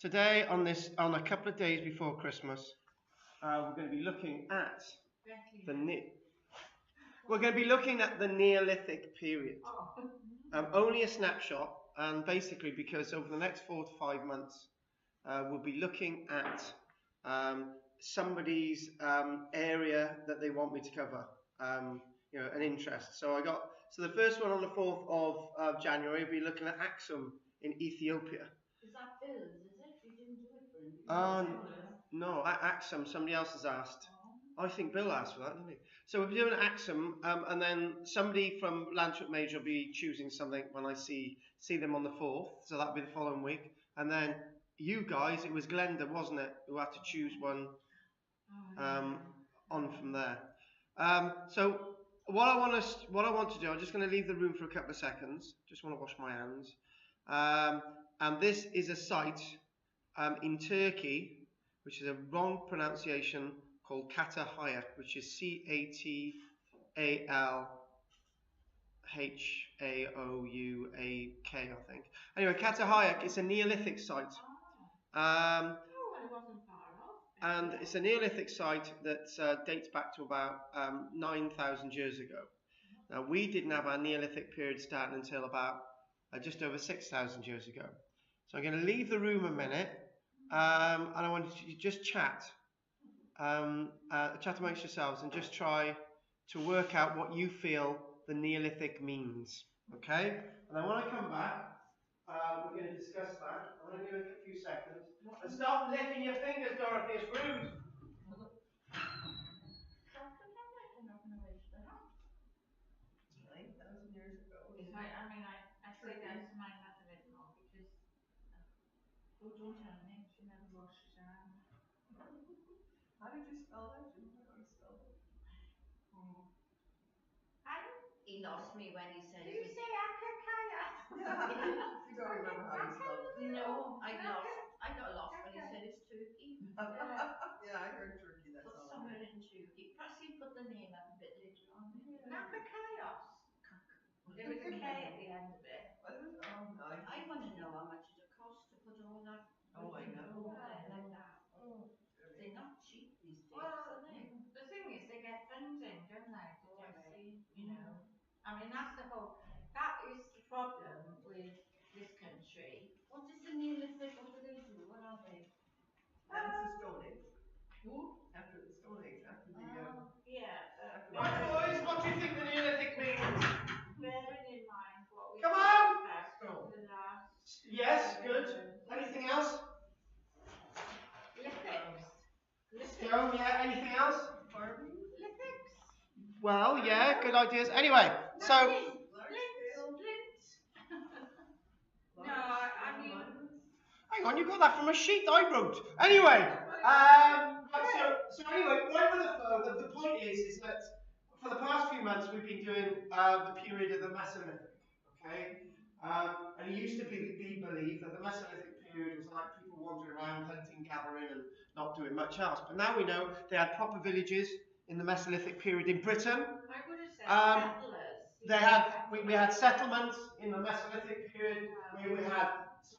Today, on a couple of days before Christmas, we're going to be looking at the Neolithic period. Only a snapshot, and basically because over the next 4 to 5 months, we'll be looking at somebody's area that they want me to cover, an interest. So the first one on the 4th of January, we'll be looking at Aksum in Ethiopia. Is that Bill's, is it? You didn't do it for him. No, Aksum, somebody else has asked. I think Bill asked for that, didn't he? So we'll be doing Aksum, and then somebody from Lanford Major will be choosing something when I see them on the 4th, so that'll be the following week. And then you guys, it was Glenda, wasn't it, who had to choose one on from there. So what I want to do, I'm just going to leave the room for a couple of seconds. Just want to wash my hands. And this is a site in Turkey, which is a wrong pronunciation, called Karl-James, which is Catalhauak, I think. Anyway, Karl-James, it's a Neolithic site. It wasn't far off. And it's a Neolithic site that dates back to about 9,000 years ago. Now, we didn't have our Neolithic period starting until about just over 6,000 years ago. So I'm going to leave the room a minute, and I want you to just chat amongst yourselves and just try to work out what you feel the Neolithic means. Okay? And then when I come back, we're going to discuss that. I'm going to give it a few seconds. And stop licking your fingers, Dorothy. It's rude. 9,000 years ago. I say that to my mother-in-law because, don't tell me, she never washes her hands. How did you spell that? Do you know how you spelled it? He lost me when he said Did it you was... say Akakaya? Yeah. You don't remember how you spelled it? No, I got lost when he said it's Turkey. Yeah, I heard Turkey. That's Put all. somewhere in Turkey. Perhaps you put the name up a bit later on. Nakakaios. There was a K at the end of it. Was it? Oh, nice. I want to know how much it costs to put all that Oh, I know. over there like that. They're not cheap these days, are they? The thing is, they get funding, don't they? To Oh, I do it, see. you know. That's the whole. That is the problem with this country. What is the Neolithic? What do they do? What are they? That's the Stone Age. Who? After the Stone Age, after the Yeah. Right, boys, what do you think the Neolithic means? Bearing in mind what we Come on! over the last. Yes, good. Anything else? Lithics. Stone, yeah. Anything else? farming. Lithics. Well, yeah, good ideas. Anyway, so... No, I mean. Hang on, you got that from a sheet I wrote. Anyway, so anyway, right with the flow, the point is that for the past few months we've been doing the period of the Mesolithic, okay? And it used to be believed that the Mesolithic period was like people wandering around hunting, gathering, and not doing much else. But now we know they had proper villages in the Mesolithic period in Britain. I would have said settlers. We had settlements in the Mesolithic period. We had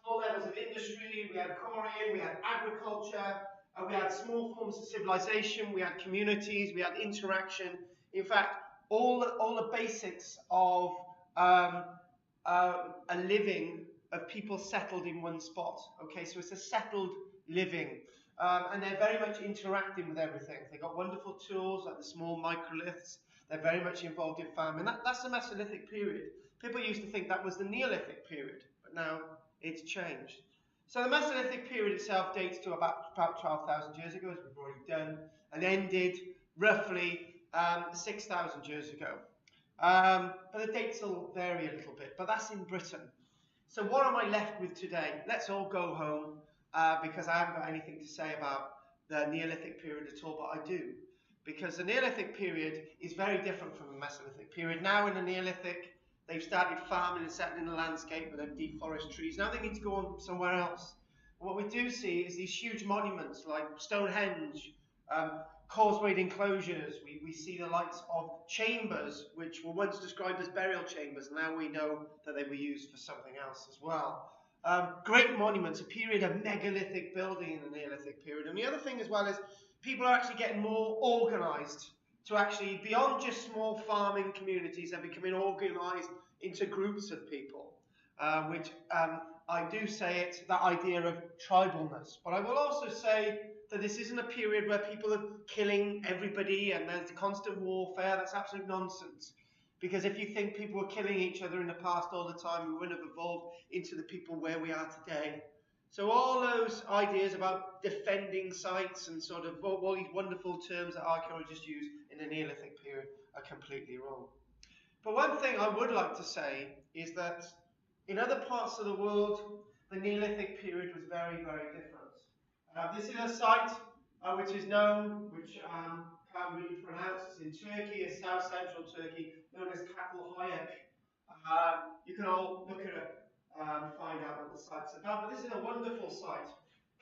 small levels of industry, we had quarrying, we had agriculture, we had small forms of civilization, we had communities, we had interaction. In fact, all the basics of a living of people settled in one spot. Okay, so it's a settled living. And they're very much interacting with everything. They've got wonderful tools like the small microliths. They're very much involved in farming. That's the Mesolithic period. People used to think that was the Neolithic period, but now it's changed. So the Mesolithic period itself dates to about 12,000 years ago, as we've already done, and ended roughly 6,000 years ago. But the dates will vary a little bit, but that's in Britain. So what am I left with today? Let's all go home, because I haven't got anything to say about the Neolithic period at all, but I do. Because the Neolithic period is very different from the Mesolithic period. Now in the Neolithic, they've started farming and settling the landscape with their deforest trees. Now they need to go on somewhere else. What we do see is these huge monuments like Stonehenge, causewayed enclosures. We see the likes of chambers, which were once described as burial chambers. Now we know that they were used for something else as well. Great monuments, a period of megalithic building in the Neolithic period. And the other thing as well is people are actually getting more organised to actually, beyond just small farming communities, they're becoming organised into groups of people, which I do say it's that idea of tribalness. But I will also say that this isn't a period where people are killing everybody and there's constant warfare. That's absolute nonsense. Because if you think people were killing each other in the past all the time, we wouldn't have evolved into the people where we are today. So all those ideas about defending sites and sort of all these wonderful terms that archaeologists use in the Neolithic period are completely wrong. But one thing I would like to say is that in other parts of the world, the Neolithic period was very, very different. This is a site which is known, which can't really pronounce. It's in Turkey, it's south central Turkey, known as Karl-James. You can all look at it and find out what the site's about. But this is a wonderful site.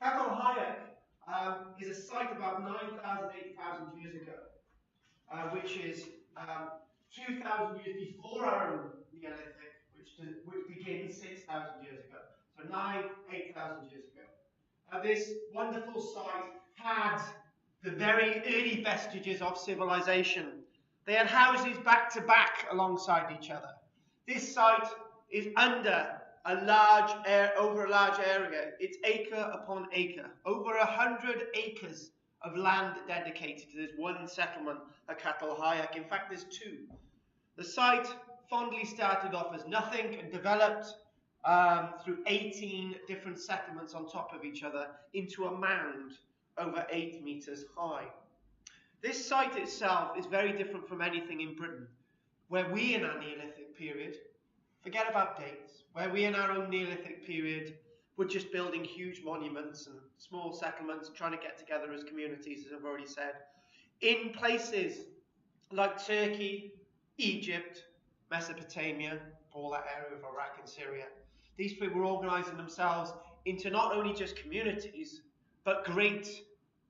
Karl-James is a site about 9,000, 8,000 years ago, which is 2,000 years before our own Neolithic, which began 6,000 years ago. So 8,000 years ago. This wonderful site had the very early vestiges of civilization. They had houses back to back alongside each other. This site is under over a large area. It's acre upon acre. Over 100 acres of land dedicated to this one settlement, a Karl-James. In fact, there's two. The site fondly started off as nothing and developed through 18 different settlements on top of each other into a mound over 8 meters high. This site itself is very different from anything in Britain, where we in our Neolithic period, forget about dates, where we in our own Neolithic period were just building huge monuments and small settlements, trying to get together as communities, as I've already said. In places like Turkey, Egypt, Mesopotamia, all that area of Iraq and Syria, these people were organising themselves into not only just communities, but great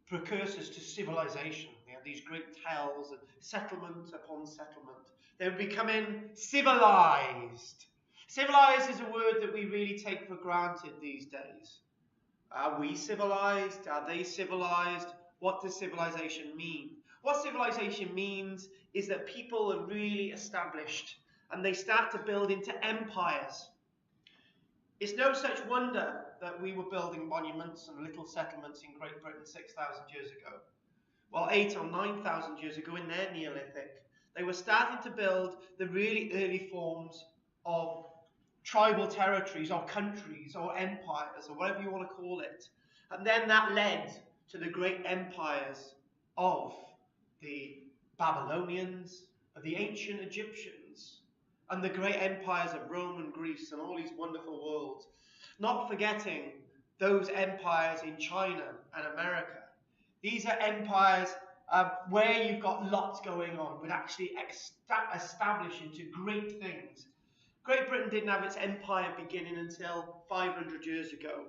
precursors to civilization. They had these great towns and settlement upon settlement. They were becoming civilized. Civilized is a word that we really take for granted these days. Are we civilized? Are they civilized? What does civilization mean? What civilization means is that people are really established and they start to build into empires. It's no such wonder that we were building monuments and little settlements in Great Britain 6,000 years ago. Well, 8,000 or 9,000 years ago in their Neolithic, they were starting to build the really early forms of tribal territories or countries or empires or whatever you want to call it. And then that led to the great empires of the Babylonians, of the ancient Egyptians, and the great empires of Rome and Greece and all these wonderful worlds. Not forgetting those empires in China and America. These are empires where you've got lots going on, would actually establish into great things. Great Britain didn't have its empire beginning until 500 years ago.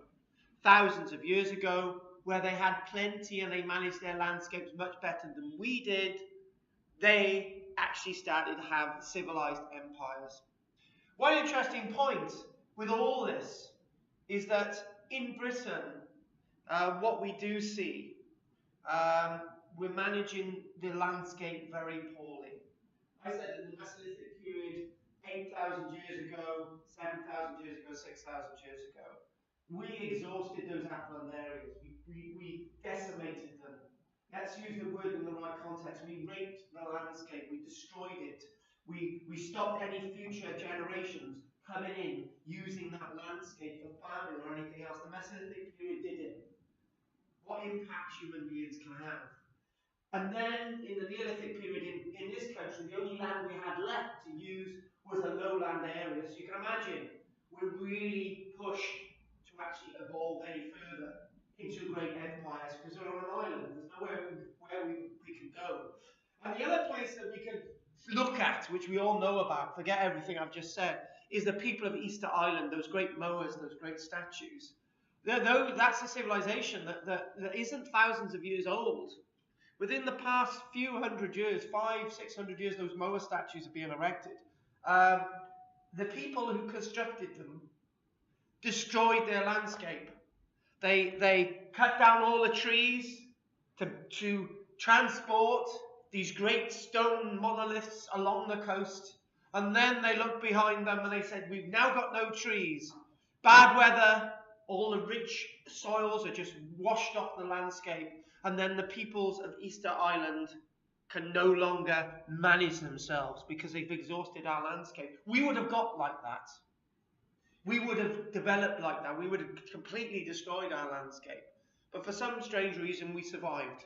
Thousands of years ago, where they had plenty and they managed their landscapes much better than we did, they actually started to have civilized empires. One interesting point with all this is that in Britain, what we do see, we're managing the landscape very poorly. I said in the Mesolithic period, 8,000 years ago, 7,000 years ago, 6,000 years ago, we exhausted those upland areas. We decimated them. Let's use the word in the right context. We raped the landscape. We destroyed it. We stopped any future generations coming in using that landscape for farming or anything else. The Mesolithic period did it. What impact human beings can have. And then in the Neolithic period in this country, the only land we had left to use was a lowland area. So you can imagine we're really pushed to actually evolve any further into great empires because we're on an island. There's nowhere where we can go. And the other place that we can look at, which we all know about, forget everything I've just said, is the people of Easter Island, those great moas, those great statues. That's a civilization that isn't thousands of years old. Within the past few hundred years, 500-600 years, those moa statues are being erected. The people who constructed them destroyed their landscape. They cut down all the trees to transport these great stone monoliths along the coast. And then they looked behind them and they said, we've now got no trees. Bad weather, all the rich soils are just washed off the landscape. And then the peoples of Easter Island can no longer manage themselves because they've exhausted our landscape. We would have got like that. We would have developed like that. We would have completely destroyed our landscape. But for some strange reason, we survived.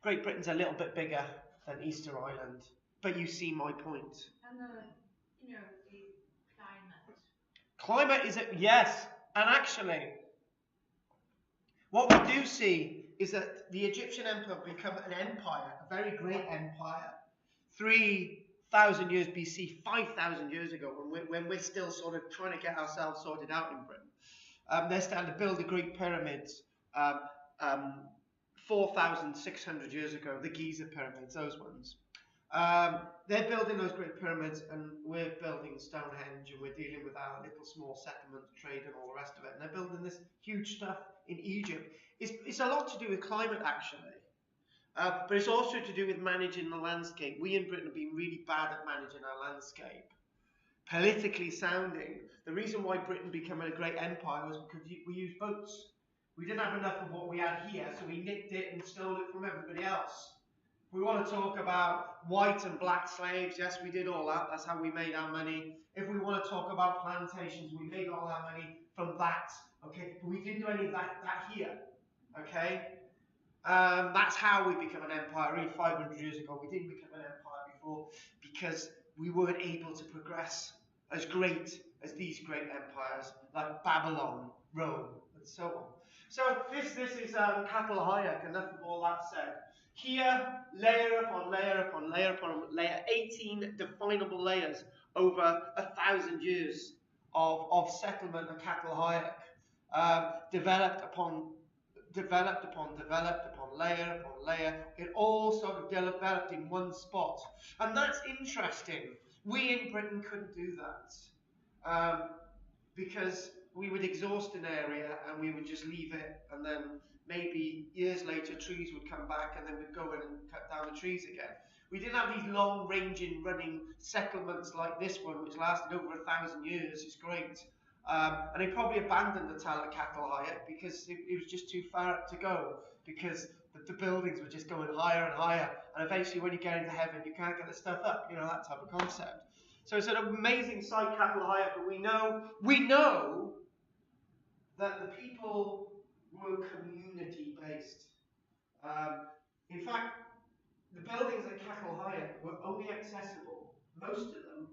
Great Britain's a little bit bigger than Easter Island, but you see my point. And the climate. Climate is yes, and actually, what we do see is that the Egyptian Empire become an empire, a very great empire, 3,000 years BC, 5,000 years ago, when we're still sort of trying to get ourselves sorted out in Britain. They're starting to build the Great Pyramids 4,600 years ago, the Giza pyramids, those ones. They're building those great pyramids, and we're building Stonehenge, and we're dealing with our little small settlement trade and all the rest of it. And they're building this huge stuff in Egypt. It's a lot to do with climate, actually. But it's also to do with managing the landscape. We in Britain have been really bad at managing our landscape. Politically sounding. The reason why Britain became a great empire was because we used boats. We didn't have enough of what we had here, so we nicked it and stole it from everybody else. If we want to talk about white and black slaves, yes, we did all that. That's how we made our money. If we want to talk about plantations, we made all our money from that. Okay, but we didn't do any of that here. Okay, that's how we became an empire. Really, 500 years ago, we didn't become an empire before because we weren't able to progress as great as these great empires like Babylon, Rome, and so on. So this is Karl-James, enough of all that said. Here, layer upon layer upon layer upon layer, 18 definable layers over 1,000 years of settlement of Karl-James, developed upon layer upon layer. It all sort of developed in one spot. And that's interesting. We in Britain couldn't do that. Because we would exhaust an area and we would just leave it, and then maybe years later trees would come back and then we'd go in and cut down the trees again. We didn't have these long-ranging running settlements like this one, which lasted over 1,000 years. It's great. And they probably abandoned the Tal at Karl-James because it was just too far up to go, because the buildings were just going higher and higher, and eventually when you get into heaven you can't get the stuff up, that type of concept. So it's an amazing site, Karl-James, but we know that the people were community-based. In fact, the buildings at Karl-James were only accessible, most of them,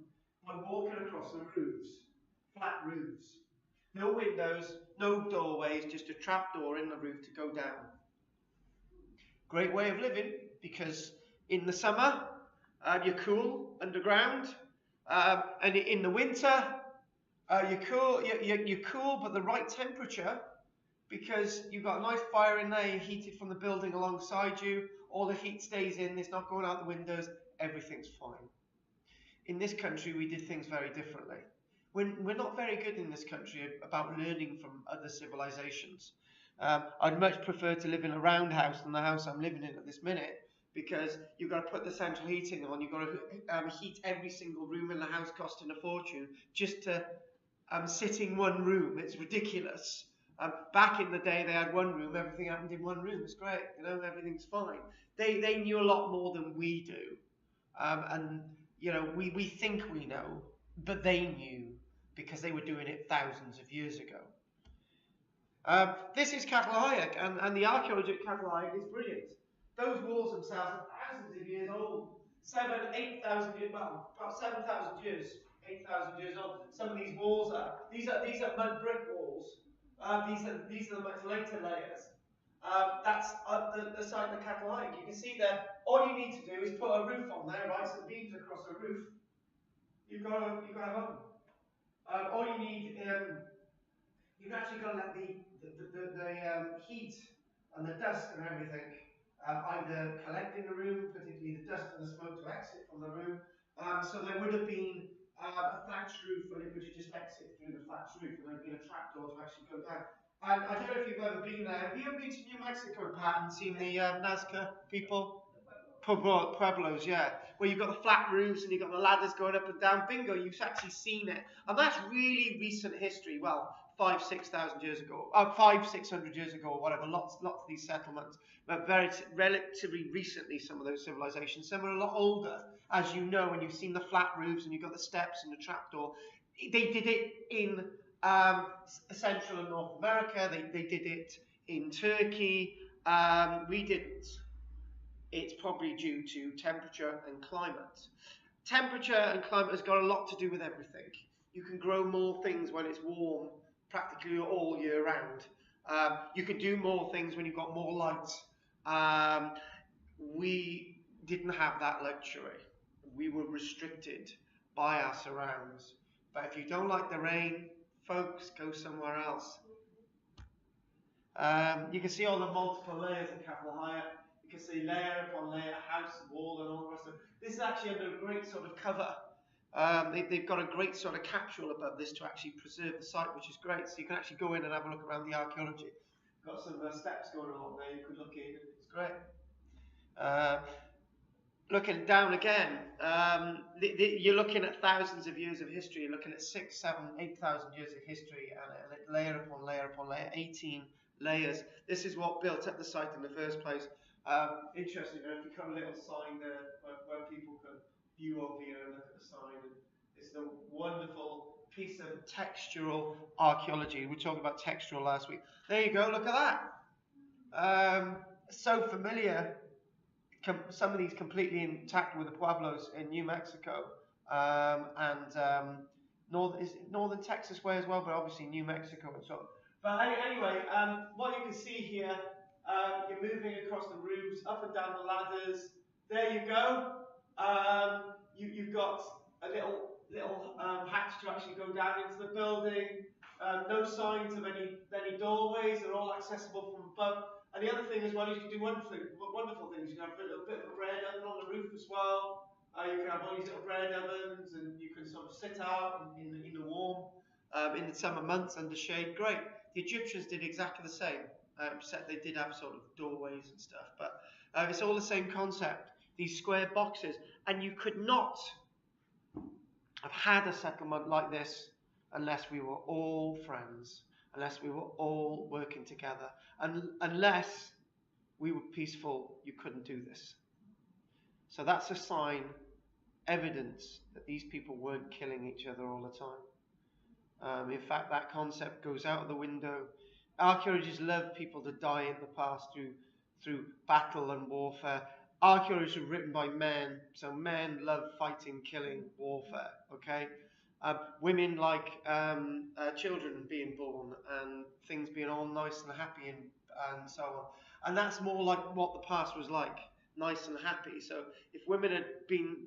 by walking across the roofs, flat roofs. No windows, no doorways, just a trap door in the roof to go down. Great way of living, because in the summer, you're cool underground. And in the winter, you're cool, but the right temperature, because you've got a nice fire in there, you're heated from the building alongside you, all the heat stays in, it's not going out the windows, everything's fine. In this country, we did things very differently. We're not very good in this country about learning from other civilizations. I'd much prefer to live in a round house than the house I'm living in at this minute, because you've got to put the central heating on, you've got to heat every single room in the house, costing a fortune, just to sit in one room. It's ridiculous. Back in the day, they had one room, everything happened in one room. It's great, everything's fine. They knew a lot more than we do. And we think we know, but they knew, because they were doing it thousands of years ago. This is Karl-James, and the archaeology at Karl-James is brilliant. Those walls themselves are thousands of years old. 8,000 years, well, about 7,000 years, 8,000 years old. Some of these walls are. These are mud brick walls. These are the much later layers. That's the site of the Karl-James. You can see there. All you need to do is put a roof on there, right? Some beams across a roof. You've got a home. All you need, you've actually got to let the heat and the dust and everything either collect in the room, particularly the dust and the smoke, to exit from the room. So there would have been a thatched roof, and it would just exit through the thatched roof, and there'd be a trapdoor to actually go down. And I don't know if you've ever been there. Have you ever been to New Mexico, Pat, and seen the Nazca people? Pueblos, yeah. Where you've got the flat roofs and you've got the ladders going up and down. Bingo, you've actually seen it. And that's really recent history. Well, 5,000-6,000 years ago. 500-600 years ago or whatever. Lots of these settlements. But very relatively recently, some of those civilizations. Some are a lot older, as you know, and you've seen the flat roofs and you've got the steps and the trapdoor. They did it in Central and North America. They did it in Turkey. We didn't. It's probably due to temperature and climate. Temperature and climate has got a lot to do with everything. You can grow more things when it's warm practically all year round. You can do more things when you've got more light. We didn't have that luxury. We were restricted by our surrounds. But if you don't like the rain, folks, go somewhere else. You can see all the multiple layers in Capel Hire. You can see layer upon layer, house, wall, and all the rest of it. This is actually under a great sort of cover. They've got a great sort of capsule above this to actually preserve the site, which is great. So you can actually go in and have a look around the archaeology. Got some steps going along there. You could look in. It's great. Looking down again, you're looking at thousands of years of history. You're looking at 6,000, 7,000, 8,000 years of history, and layer upon layer upon layer, 18 layers. This is what built up the site in the first place. Interesting, if you got a little sign there where people can view over here and look at the sign. And it's a wonderful piece of textural archaeology. We were talking about textural last week. There you go, look at that. So familiar. Some of these completely intact with the Pueblos in New Mexico and northern Texas way as well, but obviously New Mexico and so on. But anyway, what you can see here, you're moving across the roofs, up and down the ladders. There you go. You've got a little hatch to actually go down into the building. No signs of any doorways. They're all accessible from above. And the other thing as well is you can do wonderful things. You can have a little bit of a bread oven on the roof as well. You can have all these little bread ovens, and you can sort of sit out in the warm in the summer months under shade. Great. The Egyptians did exactly the same, except they did have sort of doorways and stuff. But it's all the same concept. These square boxes, and you could not have had a settlement like this unless we were all friends, unless we were all working together, and unless we were peaceful, you couldn't do this. So that's a sign, evidence that these people weren't killing each other all the time. In fact, that concept goes out of the window. Archaeologists love people to die in the past through battle and warfare. Archaeology was written by men, so men love fighting, killing, warfare. Okay, women like children being born and things being all nice and happy and so on. And that's more like what the past was like, nice and happy. So if women had been,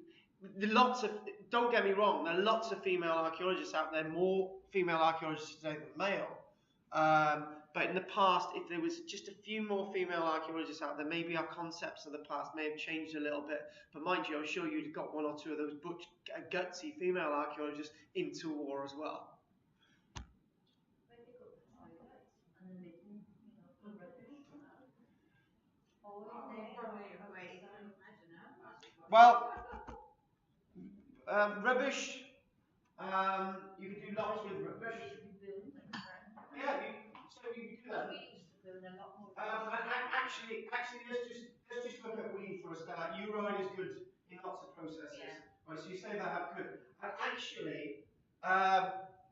don't get me wrong, there are lots of female archaeologists out there, more female archaeologists today than male. But in the past, if there was just a few more female archaeologists out there, maybe our concepts of the past may have changed a little bit. But mind you, I'm sure you'd got one or two of those butch, gutsy female archaeologists into war as well. Well, rubbish. You can do lots with rubbish. Yeah, so you can do that. Actually, let's just look at weed for a start. Urine is good in lots of processes. Yeah. Right, so you say that how good. And actually,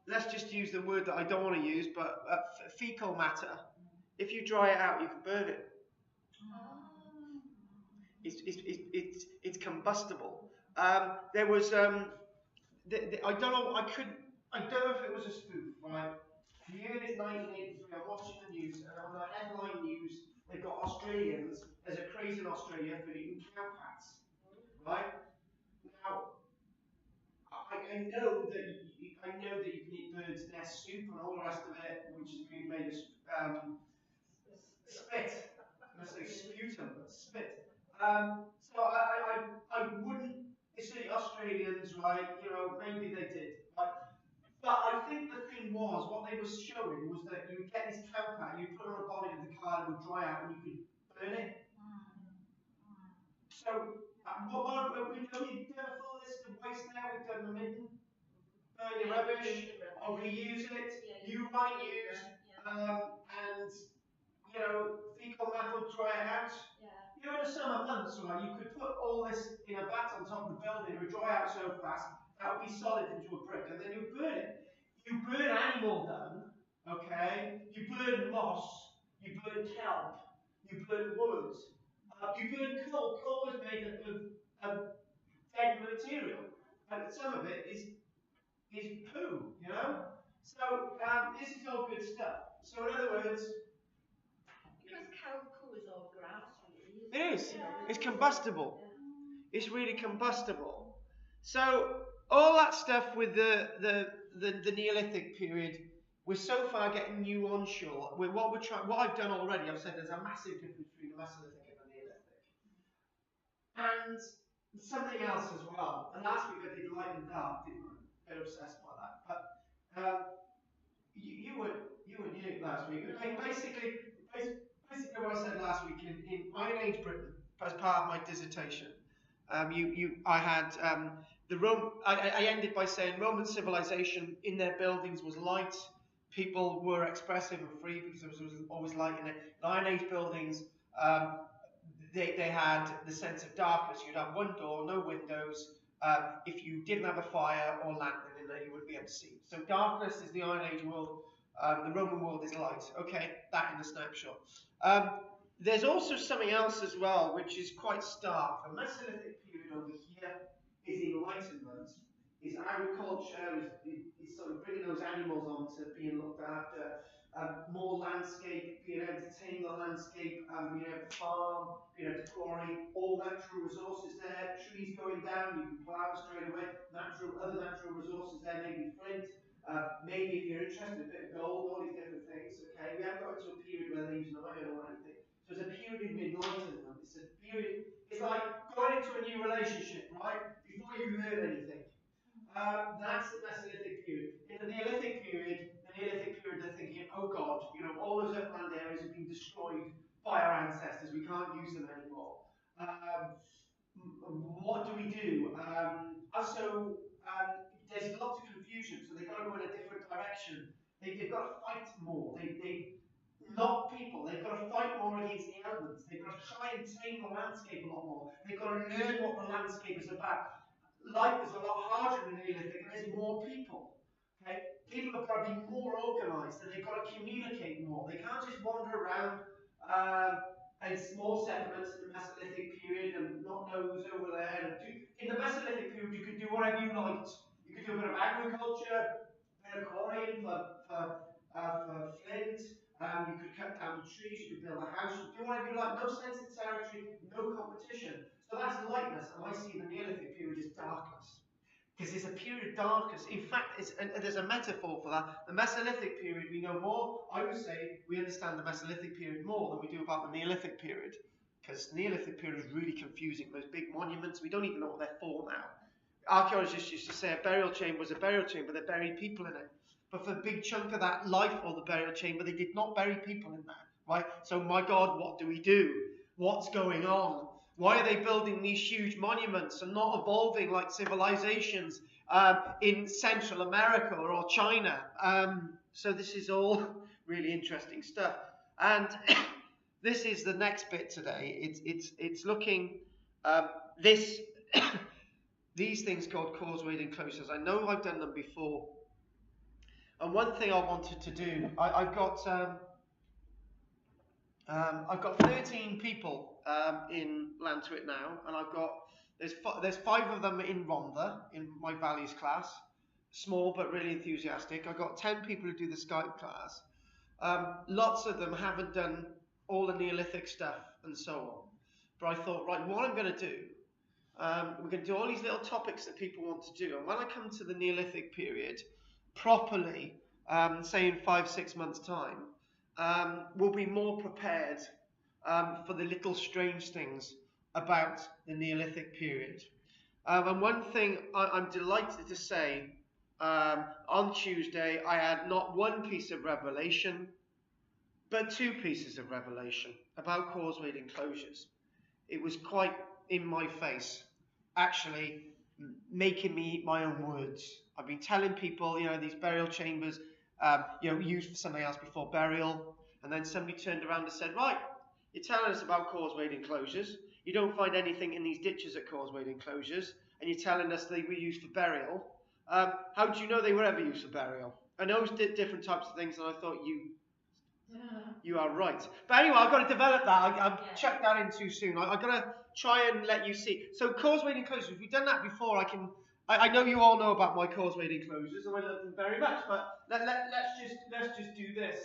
let's just use the word that I don't want to use, but fecal matter. If you dry it out, you can burn it. It's combustible. There was I don't know. I don't know if it was a spoof, right? The year is 1983. I'm watching the news, and on the headline news, they've got Australians. There's a craze in Australia for eating cow pats, right? Now, I know that you can eat bird's nest soup and all the rest of it, which is being made of spit. I'm going to say sputum, but spit. So I wouldn't. So ancient Australians, right, you know, maybe they did. Right? But I think the thing was, what they were showing was that you would get this kelp out, you put it on a body of the car, it would dry out, and you could burn it. So, what we've done, we've done a full list of waste there, we've done the midden, burn your rubbish, or reuse it, you might use, and, you know, fecal matter will dry it out. You know, in the summer months, right, you could put all this in a vat on top of the building, it would dry out so fast, that would be solid into a brick, and then you burn it. You burn animal dung, okay? You burn moss, you burn kelp, you burn wood, you burn coal. Coal is made up of dead material, and some of it is poo, you know? So this is all good stuff. So in other words, because cow poo is all grass, really. it is. It's combustible. It's really combustible. So all that stuff with the Neolithic period, we're so far getting new onshore. What I've done already, I've said there's a massive difference between the Mesolithic and the Neolithic, and something else as well. And last week I did light and dark, didn't I? A bit obsessed by that. But you weren't here last week. Basically what I said last week in Iron Age Britain as part of my dissertation. I ended by saying Roman civilization in their buildings was light. People were expressive and free because there was always light in it. In Iron Age buildings, they had the sense of darkness. You'd have one door, no windows. If you didn't have a fire or lantern in there, you wouldn't be able to see. So darkness is the Iron Age world. The Roman world is light. Okay, that in a snapshot. There's also something else as well, which is quite stark. The Mesolithic period over here is enlightenment, is agriculture, is sort of bringing those animals on to being looked after, more landscape, being able to tame the landscape, being able to farm, being able to quarry, all natural resources there, trees going down, you can plough straight away, other natural resources there, maybe flint, maybe if you're interested, a bit of gold, all these different things, okay? We haven't got into a period where they're using iron or anything. So it's a period of enlightenment. It's a period, it's like going into a new relationship, right? Before you learn anything. That's the Mesolithic period. In the Neolithic period, they're thinking, oh God, you know, all those upland areas have been destroyed by our ancestors. We can't use them anymore. What do we do? There's lots of confusion, so they've got to go in a different direction. They've got to fight more. Not people, they've got to fight more against the elements. They've got to try and tame the landscape a lot more. They've got to learn what the landscape is about. Life is a lot harder in the Neolithic, and there's more people. Okay? People have got to be more organised, and they've got to communicate more. They can't just wander around in small settlements in the Mesolithic period and not know who's over there. In the Mesolithic period, you could do whatever you liked. You could do a bit of agriculture, a bit of quarrying for flint. You could cut down trees, you could build a house, you could do whatever you like. No sense in territory, no competition. So that's lightness, and I see the Neolithic period as darkness. Because it's a period of darkness. In fact, there's a metaphor for that. The Mesolithic period, we know more. I would say we understand the Mesolithic period more than we do about the Neolithic period. Because the Neolithic period is really confusing. Those big monuments, we don't even know what they're for now. Archaeologists used to say a burial chamber was a burial chamber, they buried people in it. But for a big chunk of that life or the burial chamber, they did not bury people in there, right? So my God, what do we do? What's going on? Why are they building these huge monuments and not evolving like civilizations in Central America or China? So this is all really interesting stuff. And this is the next bit today. It's looking these things called causewayed enclosures. I know I've done them before. And one thing I wanted to do, I've got 13 people in Llantuit now, and there's 5 of them in Rhondda in my values class, small but really enthusiastic. I've got 10 people who do the Skype class. Lots of them haven't done all the Neolithic stuff and so on. But I thought, right, what I'm going to do, we're going to do all these little topics that people want to do, and when I come to the Neolithic period properly, say in 5-6 months' time, we'll be more prepared for the little strange things about the Neolithic period. And one thing I'm delighted to say, on Tuesday I had not one piece of revelation, but two pieces of revelation about causewayed enclosures. It was quite in my face, actually making me eat my own words. I've been telling people, these burial chambers, used for something else before burial, and then somebody turned around and said, right, you're telling us about causewayed enclosures, you don't find anything in these ditches at causewayed enclosures, and you're telling us they were used for burial. How do you know they were ever used for burial? And those different types of things, and I thought, you are right. But anyway, I've got to develop that. I've chucked that in too soon. I've got to try and let you see. So causewayed enclosures, we've done that before. I know you all know about my causewayed enclosures, and I love them very much. But let's just do this.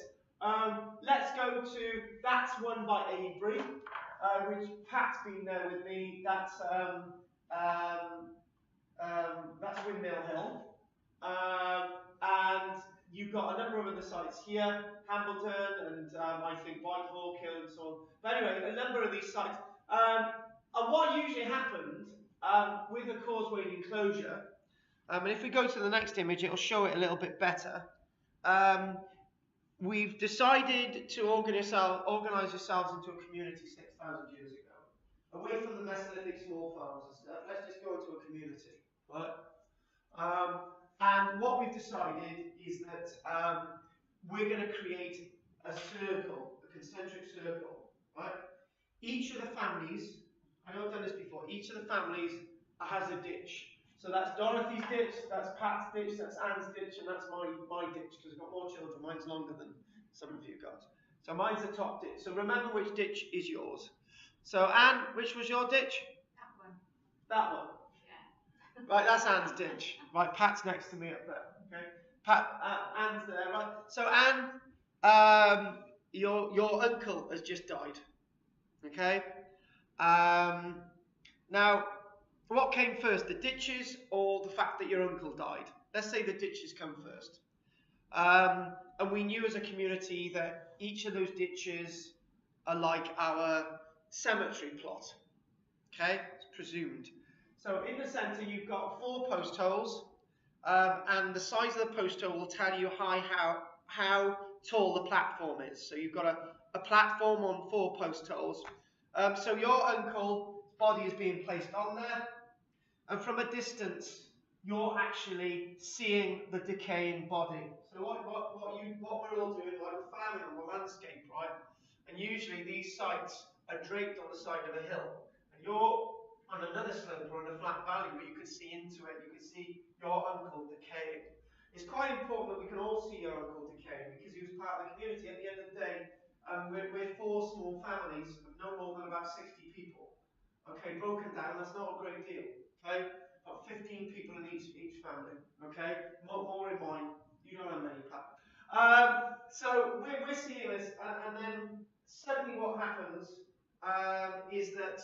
Let's go to, that's one by Avery, which Pat's been there with me. That's Windmill Hill. And you've got a number of other sites here, Hambleton and I think Whitehall, Kill and so on. But anyway, a number of these sites. And what usually happened with a causewayed enclosure, and if we go to the next image, it'll show it a little bit better. We've decided to organise yourselves into a community 6,000 years ago. Away from the Mesolithic small farms and stuff, let's just go into a community, right? And what we've decided is that we're going to create a circle, a concentric circle, right? Each of the families, I know I've done this before, each of the families has a ditch. So that's Dorothy's ditch, that's Pat's ditch, that's Anne's ditch, and that's my ditch, because I've got more children. Mine's longer than some of you got. So mine's the top ditch. So remember which ditch is yours. So Anne, which was your ditch? That one. That one. Yeah. Right, that's Anne's ditch. Right, Pat's next to me up there. Okay, Anne's there. Right. So Anne, your uncle has just died. Okay. Now, what came first, the ditches or the fact that your uncle died? Let's say the ditches come first. And we knew as a community that each of those ditches are like our cemetery plot. Okay, it's presumed. So in the centre you've got 4 post holes, and the size of the post hole will tell you how tall the platform is. So you've got a platform on 4 post holes. So your uncle's body is being placed on there, and from a distance you're actually seeing the decaying body. So what we're all doing, like we're farming on the landscape, right? And usually these sites are draped on the side of a hill, and you're on another slope or in a flat valley where you can see into it, you can see your uncle decaying. It's quite important that we can all see your uncle decaying because he was part of the community. At the end of the day, we're 4 small families of no more than about 60 people. Okay, broken down, that's not a great deal. Okay, about 15 people in each family. Okay, more in mine. You don't have many, Pat. So we're seeing this, and then suddenly what happens is that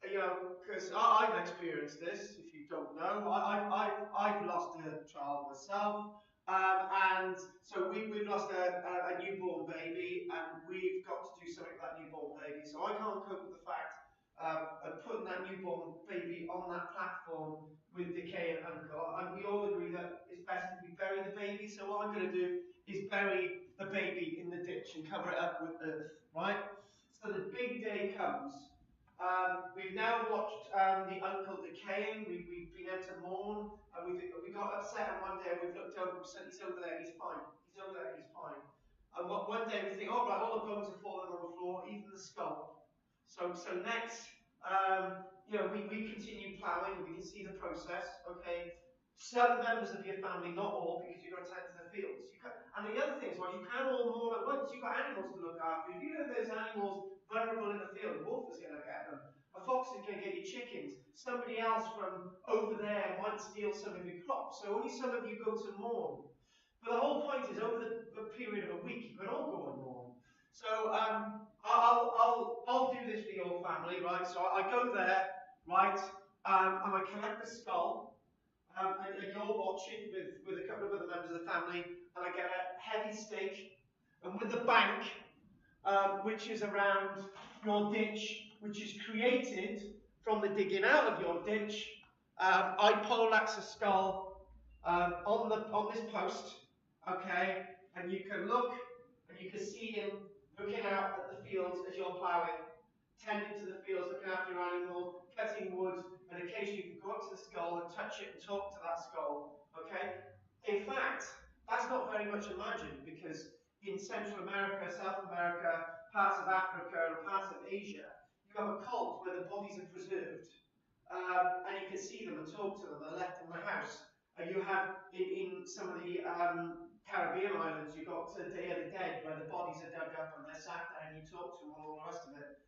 because I've experienced this. If you don't know, I've lost a child myself, and so we've lost a newborn baby, and we've got to do something with that newborn baby. So I can't cope with the fact of putting that newborn baby on that platform with decaying uncle. And we all agree that it's best if we bury the baby. So what I'm going to do is bury the baby in the ditch and cover it up with earth, right? So the big day comes. We've now watched the uncle decaying. We've been able to mourn, and we got upset. And one day we've looked over and said, "He's over there. He's fine. He's over there. He's fine." And one day we think, "Oh right, all the bones have fallen on the floor, even the skull." So next, we continue ploughing. We can see the process. Okay, some members of your family, not all, because you've got to tend to the fields. And the other thing is, well, you can't all mourn at once. You've got animals to look after. If you know there's animals vulnerable in the field, a wolf is going to get them. A fox is going to get your chickens. Somebody else from over there might steal some of your crops. So only some of you go to mourn. But the whole point is, over the period of a week, you can all go and mourn. So I'll do this for your family, right? So I go there, right, and I collect the skull, and you're watching with a couple of other members of the family, and I get a heavy stake, and with the bank, which is around your ditch, which is created from the digging out of your ditch, I poleaxe a skull on this post, okay, and you can look and you can see him looking out at the fields as you're ploughing, tending to the fields, looking after your animals, cutting wood, and occasionally you can go up to the skull and touch it and talk to that skull, okay? In fact, that's not very much imagined, because in Central America, South America, parts of Africa, and parts of Asia, you have a cult where the bodies are preserved, and you can see them and talk to them. They're left in the house. And you have in some of the Caribbean islands, you've got Day of the Dead, where the bodies are dug up and they're sat there and you talk to them and all the rest of it.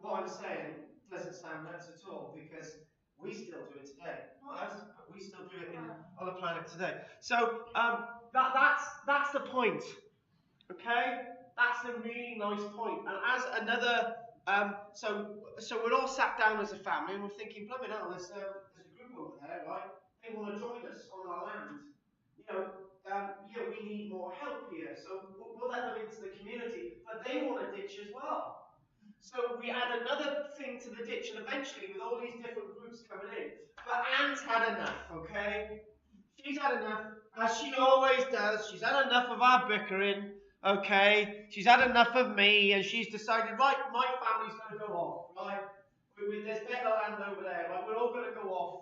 What I'm saying doesn't sound nuts at all, because we still do it today. Not us, but we still do it on the planet today. So that's the point. Okay, that's a really nice point. And as another, so we're all sat down as a family and we're thinking, blooming hell, there's a group over there, right? They want to join us on our land. We need more help here, so we'll let them into the community. But they want a ditch as well. So we add another thing to the ditch, and eventually, with all these different groups coming in, but Anne's had enough, okay? She's had enough, as she always does. She's had enough of our bickering, okay? She's had enough of me, and she's decided, right, my family's going to go off, right? There's better land over there, right? We're all going to go off.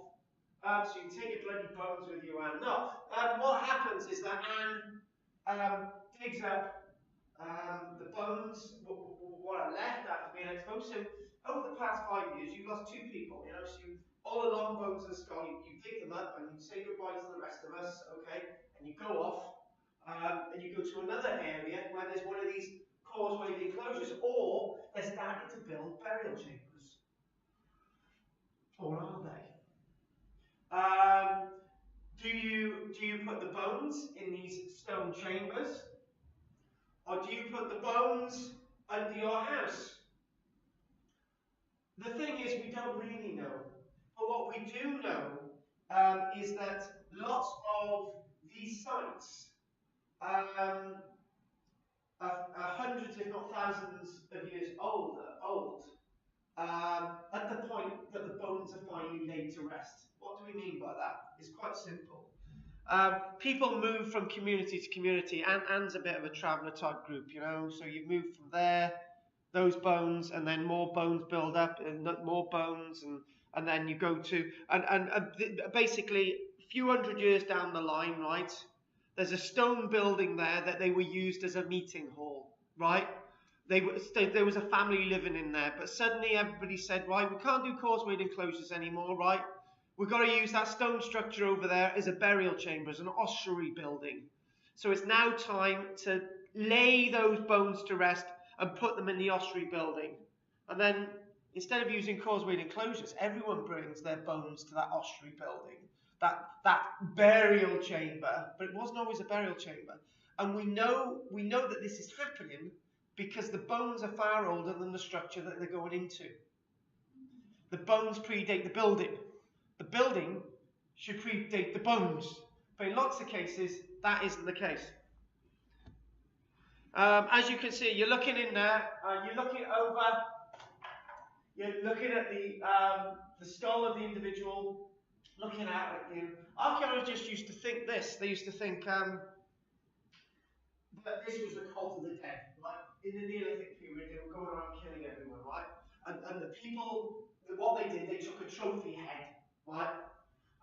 So you can take your bloody bones with you, Anne. No, what happens is that Anne digs up the bones, what are left after being exposed. So over the past 5 years, you've lost 2 people. So all the long bones of the skull, you dig them up and you say goodbye to the rest of us, okay? And you go off, and you go to another area where there's one of these causeway enclosures, or they're starting to build burial chambers. Or are they? Do you put the bones in these stone chambers, or do you put the bones under your house? The thing is, we don't really know. But what we do know is that lots of these sites are hundreds, if not thousands, of years old, at the point that the bones are finally laid to rest. What do we mean by that? It's quite simple. People move from community to community. Anne's a bit of a traveller type group, so you move from there, those bones, and then more bones build up, and more bones, and then you go to, and basically, a few hundred years down the line, right, there's a stone building there that they were used as a meeting hall, right? There was a family living in there, but suddenly everybody said, right, we can't do causewayed enclosures anymore, right? We've got to use that stone structure over there as a burial chamber, as an ossuary building. So it's now time to lay those bones to rest and put them in the ossuary building. And then, instead of using causewayed enclosures, everyone brings their bones to that ossuary building, that burial chamber. But it wasn't always a burial chamber. And we know that this is happening because the bones are far older than the structure that they're going into. The bones predate the building. The building should predate the bones. But in lots of cases, that isn't the case. As you can see, you're looking in there, you're looking at the skull of the individual, looking out at him. Archaeologists used to think this. They used to think that this was the cult of the dead. Right? In the Neolithic period, they were going around killing everyone, right? And the people, what they did, they took a trophy head, right?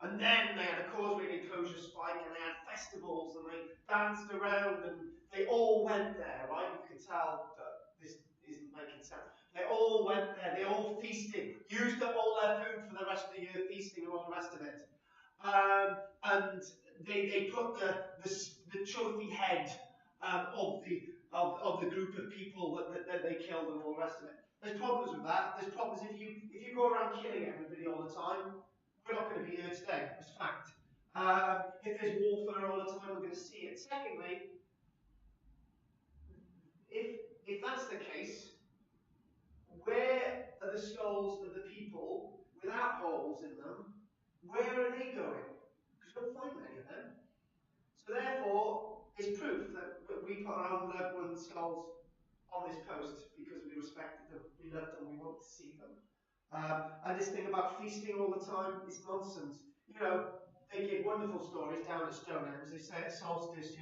And then they had a causeway enclosure spike, and they had festivals, and they danced around, and they all went there, right? You can tell that this isn't making sense. They all went there, they all feasted, used up all their food for the rest of the year, feasting and all the rest of it. And they put the trophy head of the group of people that they killed and all the rest of it. There's problems with that. There's problems if you go around killing everybody all the time. We're not going to be here today. It's a fact. If there's warfare all the time, we're going to see it. Secondly, if that's the case, where are the skulls of the people without holes in them? Where are they going? Because we don't find many of them. So therefore, it's proof that we put our own loved ones' skulls on this post because we respected them, we loved them, we wanted to see them. And this thing about feasting all the time is nonsense. You know, they give wonderful stories down at Stonehenge. They say at solstice,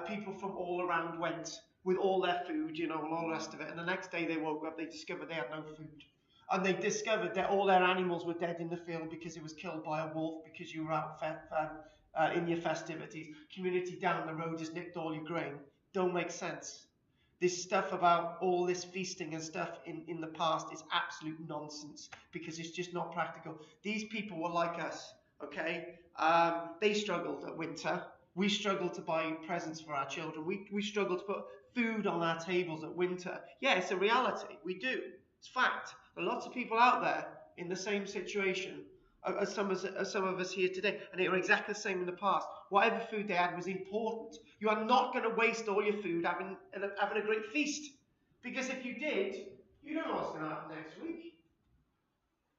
people from all around went with all their food, and all the rest of it. And the next day they woke up, they discovered they had no food. And they discovered that all their animals were dead in the field because it was killed by a wolf, because you were out in your festivities. Community down the road has nicked all your grain. Don't make sense. This stuff about all this feasting and stuff in the past is absolute nonsense, because it's just not practical. These people were like us, okay? They struggled at winter. We struggle to buy presents for our children. We struggle to put food on our tables at winter. Yeah, it's a reality. We do. It's fact. There are lots of people out there in the same situation as some of us here today, and they were exactly the same in the past. Whatever food they had was important. You are not going to waste all your food having a great feast, because if you did, you don't know what's going to happen next week.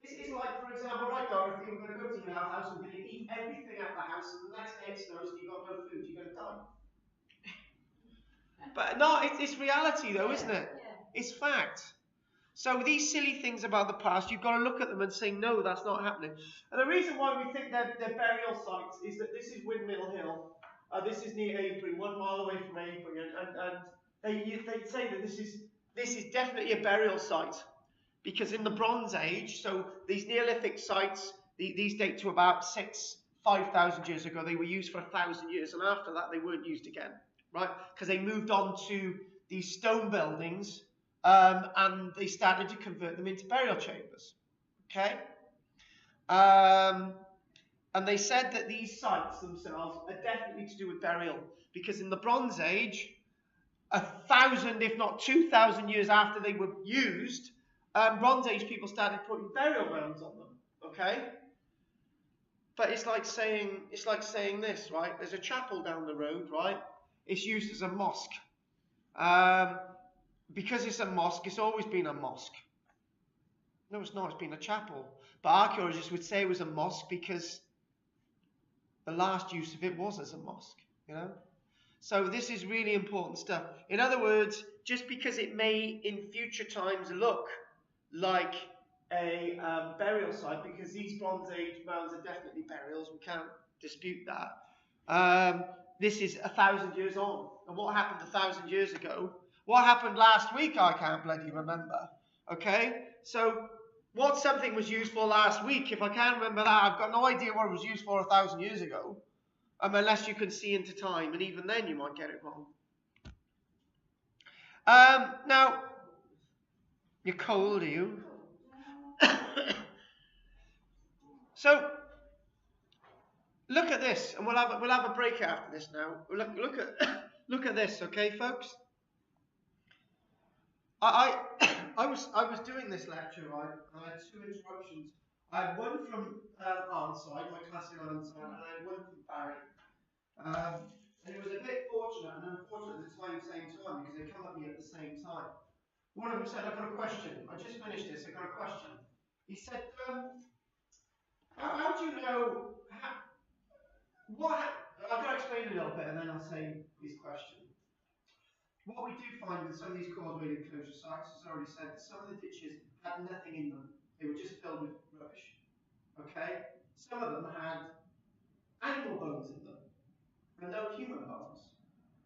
It's like, for example, right, Dorothy, we're going to go to your house, we're going to eat everything at the house, and the next day it snows and you've got no food, you're going to die. But no, it's reality though, isn't it? Yeah. It's fact. So these silly things about the past, you've got to look at them and say, no, that's not happening. And the reason why we think they're burial sites is that this is Windmill Hill. This is near Avebury, 1 mile away from Avebury. And they say that this is definitely a burial site. Because in the Bronze Age, so these Neolithic sites, these date to about 5,000 years ago. They were used for 1,000 years. And after that, they weren't used again. Right? Because they moved on to these stone buildings. And they started to convert them into burial chambers. Okay? And they said that these sites themselves are definitely to do with burial, because in the Bronze Age, 1,000, if not 2,000 years after they were used, Bronze Age people started putting burial mounds on them. Okay? But it's like saying this, right? There's a chapel down the road, right? It's used as a mosque. Because it's a mosque, it's always been a mosque. No, it's not. It's been a chapel. But archaeologists would say it was a mosque because the last use of it was as a mosque. So this is really important stuff. In other words, just because it may in future times look like a burial site, because these Bronze Age mounds are definitely burials, we can't dispute that. This is 1,000 years on. And what happened 1,000 years ago? What happened last week, I can't bloody remember. Okay? So, what something was used for last week, if I can't remember that, I've got no idea what it was used for 1,000 years ago. Unless you can see into time, and even then you might get it wrong. Now, you're cold, are you? So, look at this, and we'll have a break after this now. Look at this, okay, folks? I was doing this lecture, right, and I had 2 interruptions. I had one from Arnside, my class in Arnside, and I had one from Barry. And it was a bit fortunate and unfortunate at the same time, because they come at me at the same time. One of them said, I've got a question. I just finished this, I've got a question. He said, how do you know, I've got to explain a little bit and then I'll say his question. What we do find with some of these causeway enclosure sites, as I already said, that some of the ditches had nothing in them. They were just filled with rubbish. Okay? Some of them had animal bones in them, and no human bones.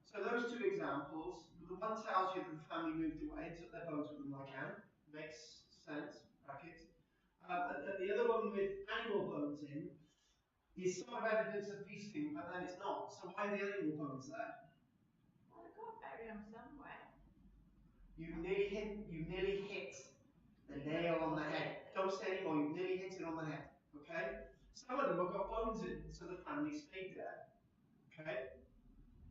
So those 2 examples, the one tells you that the family moved away and took their bones with them like Anne. Makes sense, bracket. The other one with animal bones in is some of evidence of feasting, but then it's not. So why are the animal bones there? Well, they've got to bury them somewhere. You nearly hit the nail on the head. Don't say anymore, you nearly hit it on the head. Okay? Some of them have got bones in, so the family stayed there. Okay?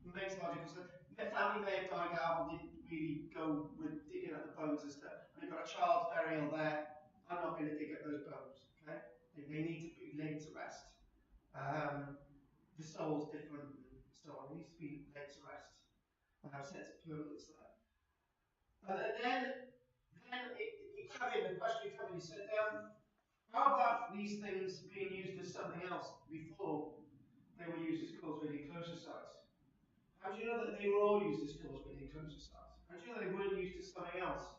It makes logical sense. The family may have died out and didn't really go with digging at the bones and stuff. And you've got a child's burial there. I'm not going to dig at those bones. Okay? They need to be laid to rest. The soul's different and so on. It needs to be laid to rest. I have a sense of permanence there. And then the question came in, he said, how about these things being used as something else before they were used as causeway enclosure sites? How do you know that they were all used as causeway enclosure sites? How do you know they weren't used as something else?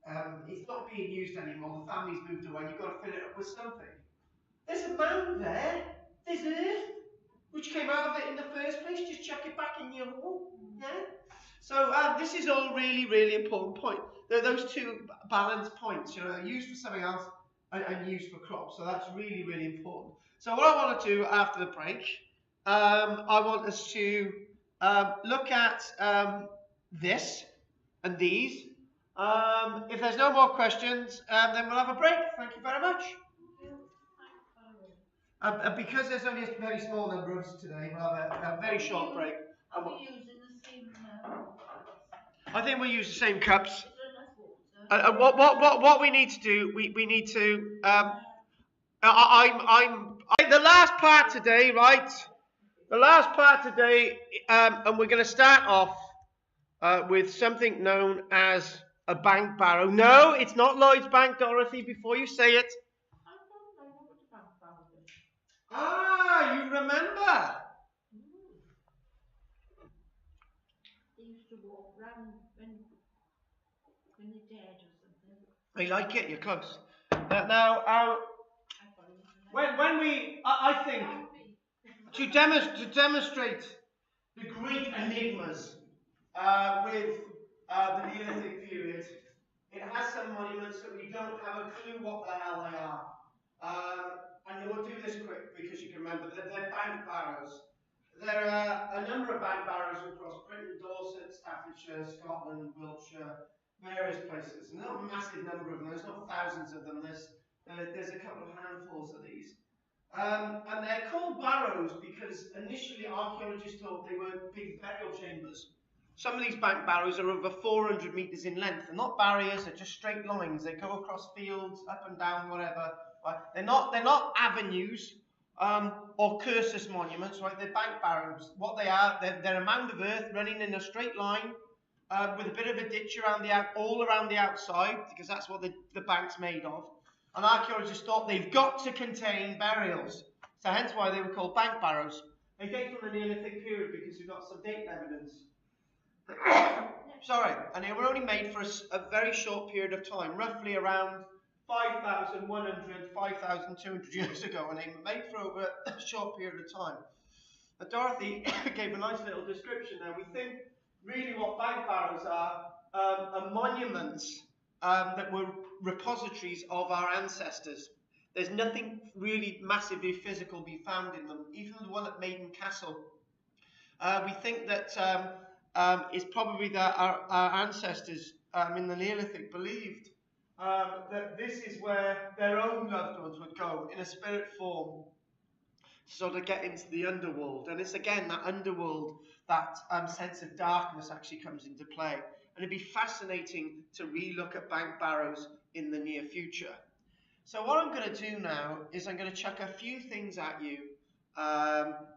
it's not being used anymore. The family's moved away. You've got to fill it up with something. There's a mound there. There's earth, which came out of it in the first place. Just chuck it back in your hole. Yeah. So this is all really, really important point. There are those two balanced points. You know, they're used for something else and used for crops. So that's really, really important. So what I want to do after the break, I want us to look at this and these. If there's no more questions, then we'll have a break. Thank you very much. Because there's only a very small number of us today, we'll have a very short break. Are we using the same I think we'll use the same cups. Is there enough water? What we need to do, we need to. I'm the last part today, right? The last part today, and we're going to start off with something known as a bank barrow. No, it's not Lloyd's Bank, Dorothy. Before you say it. I thought I know what the bank barrow is. Ah, you remember? They used to walk round when they're dead or something. I like it. You're close. Now, I thought it was when we, I think, to demonstrate the great enigmas with the Neolithic period, it has some monuments that we don't have a clue what the hell they are. And we'll do this quick because you can remember that they're bank barrows. There are a number of bank barrows across Britain, Dorset, Staffordshire, Scotland, Wiltshire, various places. And not a massive number of them. There's not thousands of them. There's a couple of handfuls of these. And they're called barrows because initially archaeologists thought they were big burial chambers. Some of these bank barrows are over 400 metres in length. They're not barriers, they're just straight lines. They go across fields, up and down, whatever. Right? They're not avenues or cursus monuments, right? They're bank barrows. What they are, they're a mound of earth running in a straight line with a bit of a ditch around all around the outside, because that's what the bank's made of. And archaeologists thought they've got to contain burials. So hence why they were called bank barrows. They date from the Neolithic period because we've got some date evidence. Sorry, and they were only made for a very short period of time, roughly around 5,100, 5,200 years ago, and they were made for over a short period of time. But Dorothy gave a nice little description there. We think really what bank barrows are monuments that were repositories of our ancestors. There's nothing really massively physical be found in them. Even the one at Maiden Castle. We think that it's probably that our ancestors in the Neolithic believed that this is where their own loved ones would go in a spirit form to sort of get into the underworld. And it's again that underworld, that sense of darkness actually comes into play. And it'd be fascinating to re-look at bank barrows in the near future. So what I'm going to do now is I'm going to chuck a few things at you,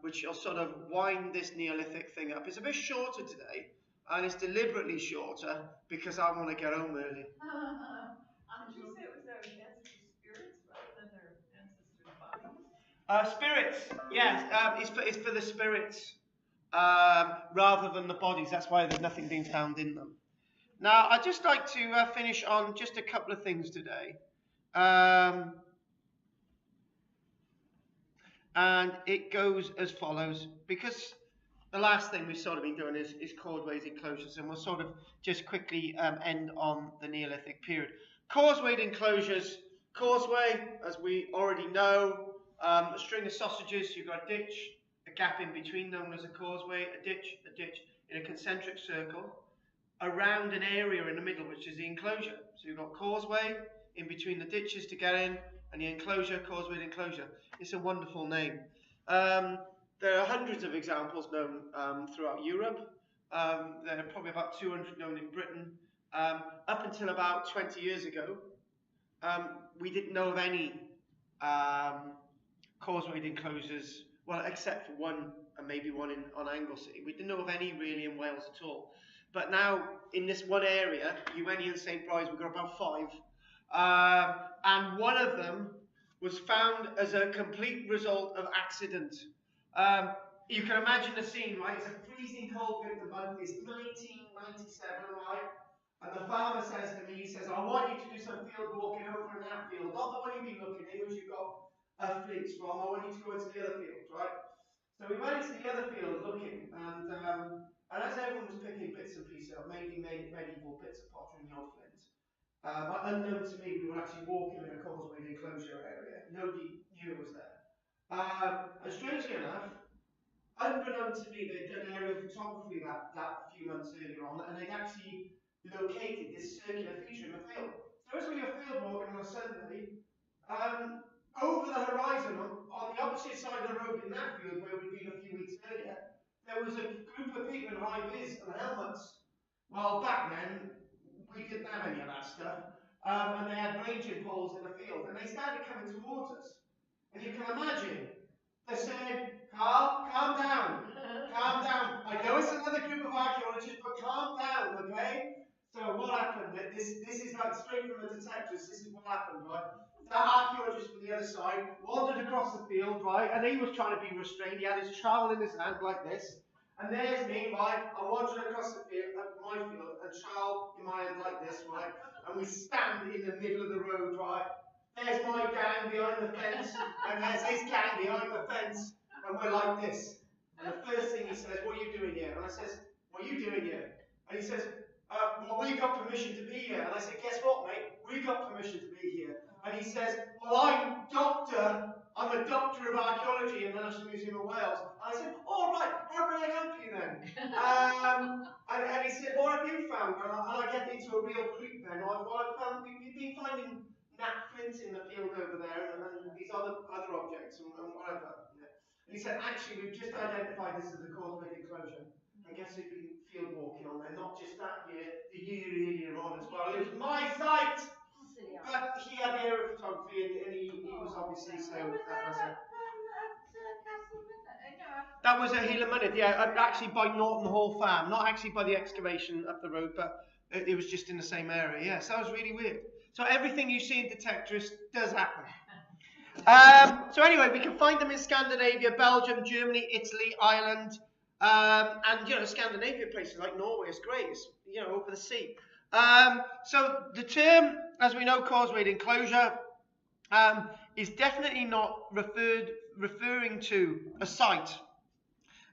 which will sort of wind this Neolithic thing up. It's a bit shorter today, and it's deliberately shorter because I want to get home early. Did you say it was their ancestors' spirits rather than their ancestors' bodies? Spirits, yes, it's for the spirits rather than the bodies. That's why there's nothing being found in them. Now, I'd just like to finish on just a couple of things today. And it goes as follows, because the last thing we've sort of been doing is causeways, enclosures, and we'll sort of just quickly end on the Neolithic period. Causeway enclosures, causeway, as we already know, a string of sausages, you've got a ditch, a gap in between known as a causeway, a ditch in a concentric circle, around an area in the middle, which is the enclosure. So you've got causeway in between the ditches to get in, and the enclosure, causeway enclosure. It's a wonderful name. There are hundreds of examples known throughout Europe. There are probably about 200 known in Britain. Up until about 20 years ago, we didn't know of any causeway enclosures, well, except for one, and maybe one on Anglesey. We didn't know of any really in Wales at all. But now, in this one area, Ewenny and St. Bride's, we've got about 5. And one of them was found as a complete result of accident. You can imagine the scene, right? It's a freezing cold winter month. It's 1997, right? And the farmer says to me, he says, I want you to do some field walking over in that field, not the one you've been looking in, which you've got fleets from. I want you to go into the other field, right? So we went into the other field looking, and as everyone was picking bits and pieces up, maybe medieval bits of pottery and the odd flint, unknown to me, we were actually walking in a causeway enclosure area. Nobody knew it was there. And strangely enough, unbeknown to me, they'd done aerial photography that few months earlier on, and they'd actually located this circular feature in the field. So as we were field walking on a Sunday, over the horizon, on the opposite side of the road in that field where we'd been a few weeks earlier, there was a group of people in high vis and helmets. Well, back then, we didn't have any of that stuff, and they had ranging poles in the field, and they started coming towards us. And you can imagine, they're saying, Carl, calm down, calm down. I know it's another group of archaeologists, but calm down, okay? So what happened? This is like straight from the detectives. This is what happened, right? That archaeologist from the other side wandered across the field, right? And he was trying to be restrained. He had his trowel in his hand like this. And there's me, right? I'm wandering across the field, my field, and trowel in my hand like this, right? And we stand in the middle of the road, right? There's my gang behind the fence, and there's his gang behind the fence, and we're like this. And the first thing he says, what are you doing here? And I says, what are you doing here? And he says, well, we got permission to be here. And I said, guess what, mate? We got permission to be here. And he says, well, I'm a doctor of archaeology in the National Museum of Wales. And I said, all right, how can I help you then? And he said, what have you found? And I get into a real creep then. We've been finding nat flints in the field over there, and these other objects and whatever. Yeah. And he said, actually, we've just identified this as a causeway enclosure. I guess we've been field walking on there, not just that year, the year earlier on as well. It was my site! But he had the area of photography, and he was obviously so. That was at Helamunid, yeah, actually by Norton Hall Farm, not actually by the excavation up the road, but it was just in the same area. Yeah, so that was really weird. So everything you see in Detectorist does happen. So anyway, we can find them in Scandinavia, Belgium, Germany, Italy, Ireland, and you know, Scandinavia places like Norway is great. It's, you know, over the sea. So the term, as we know, causeway enclosure, is definitely not referring to a site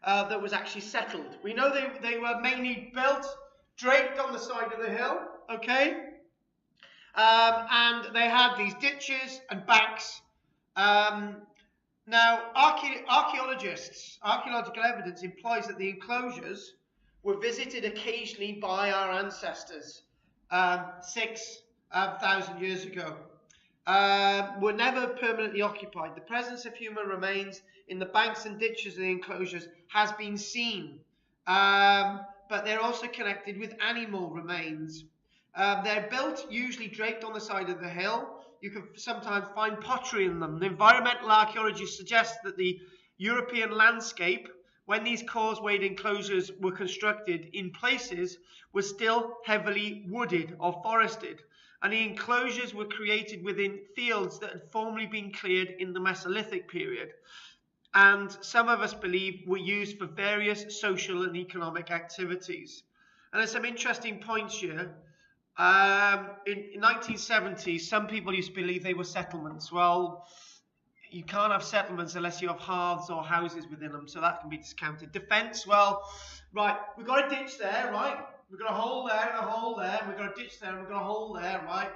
that was actually settled. We know they were mainly built, draped on the side of the hill, okay? And they had these ditches and banks. Now, archaeological evidence implies that the enclosures were visited occasionally by our ancestors 6,000 years ago. Were never permanently occupied. The presence of human remains in the banks and ditches of the enclosures has been seen, but they're also connected with animal remains. They're built, usually draped on the side of the hill. You can sometimes find pottery in them. The environmental archaeology suggests that the European landscape, when these causewayed enclosures were constructed in places, was still heavily wooded or forested, and the enclosures were created within fields that had formerly been cleared in the Mesolithic period, and some of us believe were used for various social and economic activities. And there's some interesting points here. In 1970s, some people used to believe they were settlements. Well, you can't have settlements unless you have hearths or houses within them, so that can be discounted. Defence, well, right, we've got a ditch there, right? We've got a hole there and a hole there, and we've got a ditch there and we've got a hole there, right?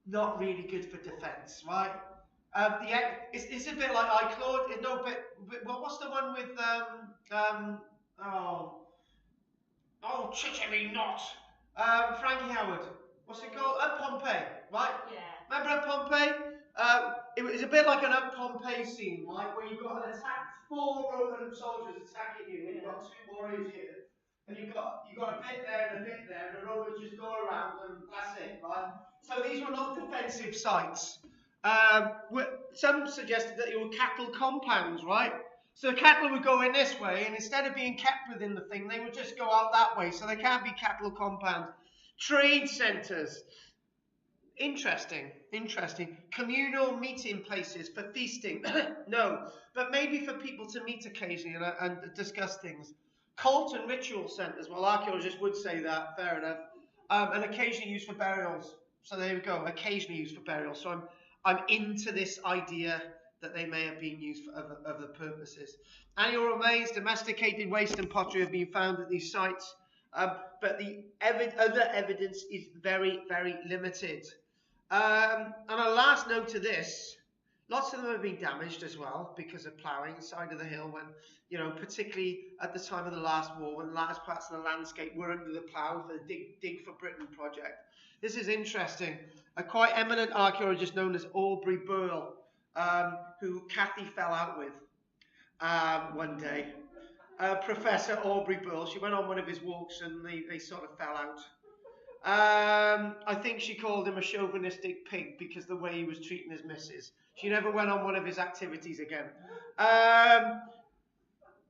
Not really good for defence, right? It's a bit like iCloud. What's the one with Chichery Knot? Frankie Howard. What's it called? Up Pompeii, right? Yeah. Remember Up Pompeii? It was a bit like an Up Pompeii scene, right? Where you've got an attack, 4 Roman soldiers attacking you, and you've got 2 warriors here. And you've got a bit there and a bit there, and the Romans just go around and that's it, right? So these were not defensive sites. Some suggested that they were cattle compounds, right? So the cattle would go in this way, and instead of being kept within the thing, they would just go out that way. So they can't be cattle compounds. Trade centres. Interesting. Communal meeting places for feasting. No, but maybe for people to meet occasionally and discuss things. Cult and ritual centres. Well, archaeologists would say that. Fair enough. and occasionally used for burials. So there we go, occasionally used for burials. So I'm into this idea that they may have been used for other purposes. Annual remains, domesticated waste and pottery have been found at these sites, but the other evidence is very, very limited. And a last note to this, lots of them have been damaged as well because of ploughing side of the hill when, particularly at the time of the last war, when large parts of the landscape were under the plough for the Dig for Britain project. This is interesting. A quite eminent archaeologist known as Aubrey Burl, who Kathy fell out with one day. Professor Aubrey Burl, she went on one of his walks and they sort of fell out. I think she called him a chauvinistic pig because the way he was treating his missus. She never went on one of his activities again.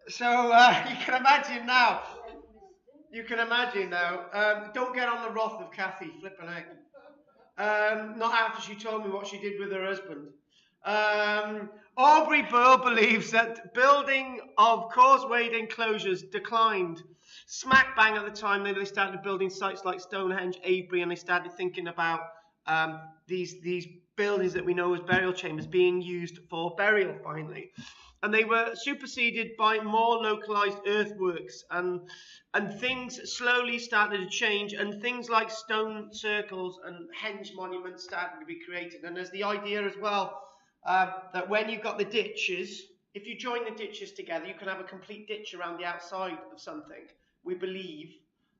So you can imagine now. Don't get on the wrath of Kathy, flipping heck. Not after she told me what she did with her husband. Aubrey Burl believes that building of causewayed enclosures declined smack bang at the time they started building sites like Stonehenge, Avebury, and they started thinking about these buildings that we know as burial chambers being used for burial finally. And they were superseded by more localized earthworks, and things slowly started to change, and things like stone circles and henge monuments started to be created. And there's the idea as well that when you've got the ditches, if you join the ditches together, you can have a complete ditch around the outside of something. We believe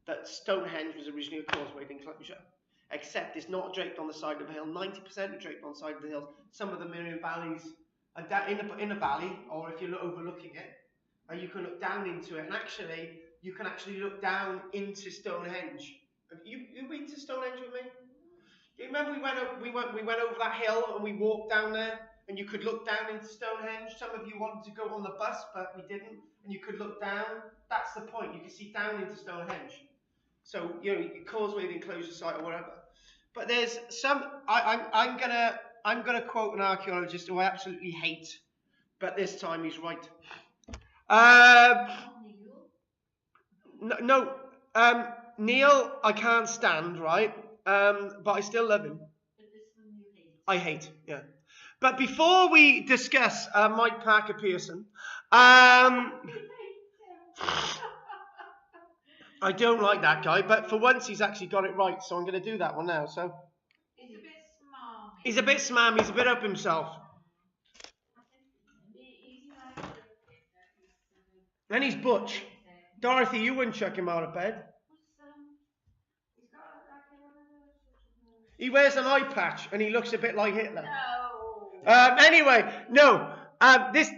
that Stonehenge was originally a causewayed enclosure, except it's not draped on the side of the hill. 90% are draped on the side of the hills. Some of them are in valleys, in a valley, or if you're overlooking it, and you can look down into it. And actually, you can actually look down into Stonehenge. Have you been to Stonehenge with me? You remember we went over that hill and we walked down there, and you could look down into Stonehenge. Some of you wanted to go on the bus, but we didn't. And you could look down. That's the point. You can see down into Stonehenge. So your causewayed enclosure site or whatever. But there's some. I'm gonna quote an archaeologist who I absolutely hate, but this time he's right. No. Neil, I can't stand, right? But I still love him. But this one you hate. I hate, yeah. But before we discuss Mike Parker Pearson, I don't like that guy, but for once he's actually got it right, so I'm going to do that one now. So He's a bit smarmy. he's a bit smarmy, he's a bit up himself. And he's butch. Dorothy, you wouldn't chuck him out of bed. He wears an eye patch and he looks a bit like Hitler. No. Anyway, no. This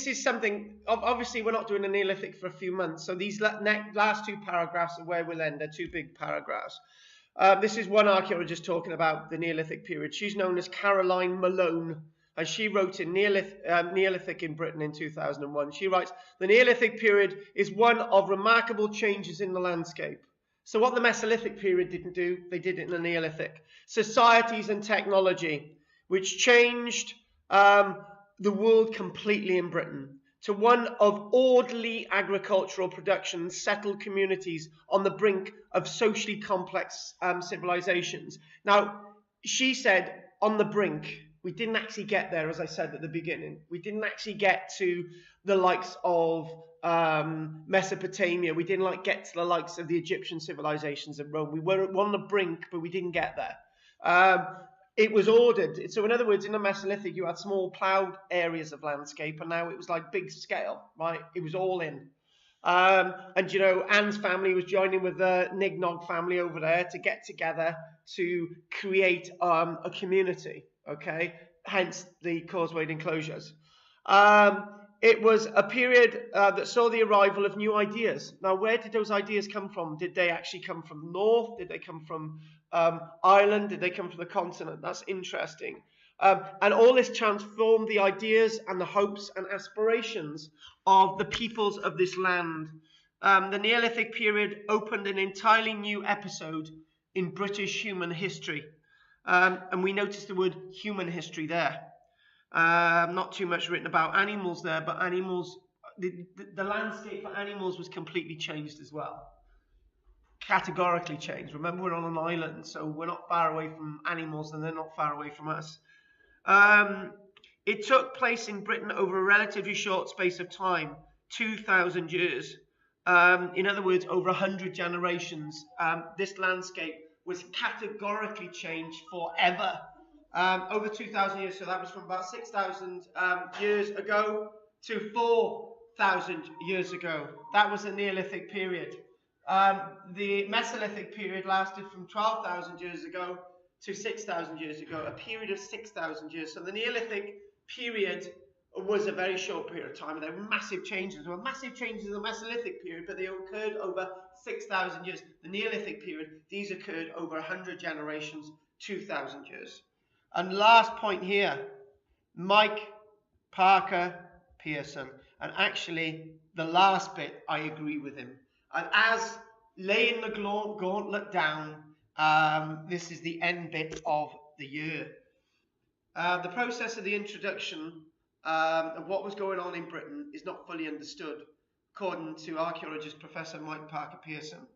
is something. Obviously, we're not doing a Neolithic for a few months, so these last two paragraphs are where we'll end. They're two big paragraphs. This is one archaeologist talking about the Neolithic period. She's known as Caroline Malone, and she wrote in Neolithic in Britain in 2001. She writes, "The Neolithic period is one of remarkable changes in the landscape." So what the Mesolithic period didn't do, they did it in the Neolithic. Societies and technology, which changed the world completely in Britain to one of orderly agricultural production, settled communities on the brink of socially complex civilizations. Now, she said on the brink. We didn't actually get there, as I said at the beginning. We didn't actually get to the likes of Mesopotamia. We didn't get to the likes of the Egyptian civilizations of Rome. We were on the brink, but we didn't get there. It was ordered. So in other words, in the Mesolithic, you had small ploughed areas of landscape, and now it was like big scale, right? It was all in. And, Anne's family was joining with the Nignog family over there to get together to create a community, okay? Hence the causewayed enclosures. It was a period that saw the arrival of new ideas. Now, where did those ideas come from? Did they actually come from the north? Did they come from Ireland? Did they come from the continent? That's interesting. And all this transformed the ideas and the hopes and aspirations of the peoples of this land. The Neolithic period opened an entirely new episode in British human history. And we noticed the word human history there. Not too much written about animals there, but animals, the landscape for animals was completely changed as well. categorically changed. Remember, we're on an island, so we're not far away from animals and they're not far away from us. It took place in Britain over a relatively short space of time, 2,000 years. In other words, over 100 generations. This landscape was categorically changed forever. Over 2,000 years, so that was from about 6,000 years ago to 4,000 years ago. That was the Neolithic period. The Mesolithic period lasted from 12,000 years ago to 6,000 years ago, a period of 6,000 years. So the Neolithic period was a very short period of time, and there were massive changes. There were massive changes in the Mesolithic period, but they occurred over 6,000 years. The Neolithic period, these occurred over 100 generations, 2,000 years. And last point here, Mike Parker Pearson. And actually, the last bit, I agree with him. And as laying the gauntlet down, this is the end bit of the year. The process of the introduction of what was going on in Britain is not fully understood, according to archaeologist Professor Mike Parker Pearson.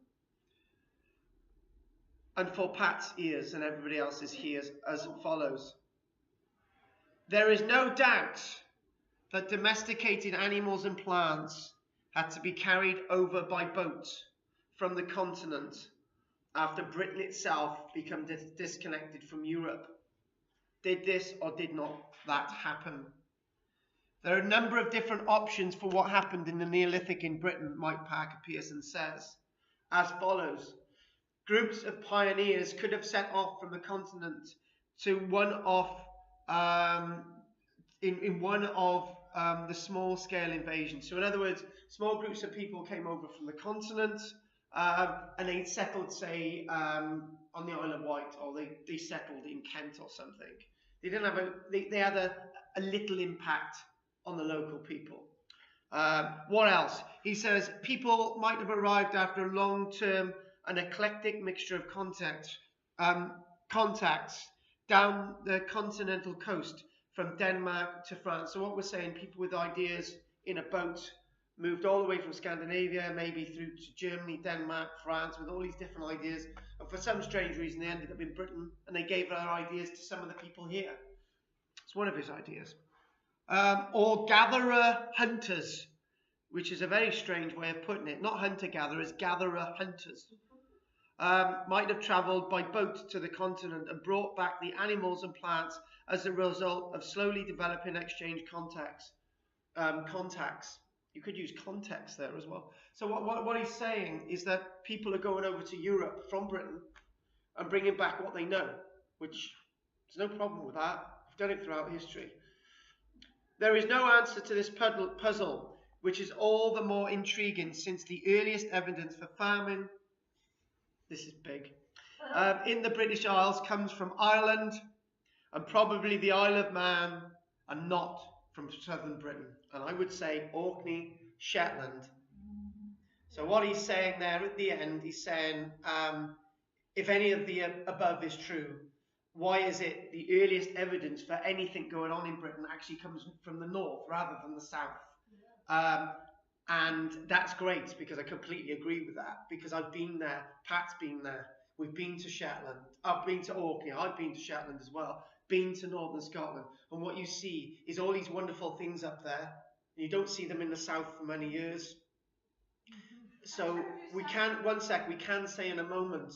And for Pat's ears and everybody else's ears, as follows. There is no doubt that domesticated animals and plants had to be carried over by boat from the continent after Britain itself became disconnected from Europe. Did this or did not that happen? There are a number of different options for what happened in the Neolithic in Britain, Mike Parker Pearson says, as follows. Groups of pioneers could have set off from the continent to one of the small-scale invasions. So in other words, small groups of people came over from the continent and they settled, say, on the Isle of Wight, or they settled in Kent or something. They didn't have they had a little impact on the local people. What else? He says people might have arrived after a long-term and eclectic mixture of contacts down the continental coast from Denmark to France. So what we're saying, people with ideas in a boat moved all the way from Scandinavia, maybe through to Germany, Denmark, France, with all these different ideas. And for some strange reason, they ended up in Britain, and they gave their ideas to some of the people here. It's one of his ideas. Or gatherer-hunters, which is a very strange way of putting it. Not hunter-gatherers, gatherer-hunters. Might have travelled by boat to the continent and brought back the animals and plants as a result of slowly developing exchange contacts. You could use context there as well. So what he's saying is that people are going over to Europe from Britain and bringing back what they know, which there's no problem with that. We've done it throughout history. There is no answer to this puzzle, which is all the more intriguing since the earliest evidence for farming, this is big, in the British Isles comes from Ireland and probably the Isle of Man and not from southern Britain. And I would say Orkney, Shetland. So what he's saying there at the end, he's saying, if any of the above is true, why is it the earliest evidence for anything going on in Britain actually comes from the north rather than the south? And that's great, because I completely agree with that, because I've been there, Pat's been there, we've been to Shetland, I've been to Orkney, I've been to Shetland as well, been to northern Scotland, and what you see is all these wonderful things up there, and you don't see them in the south for many years. So we can say in a moment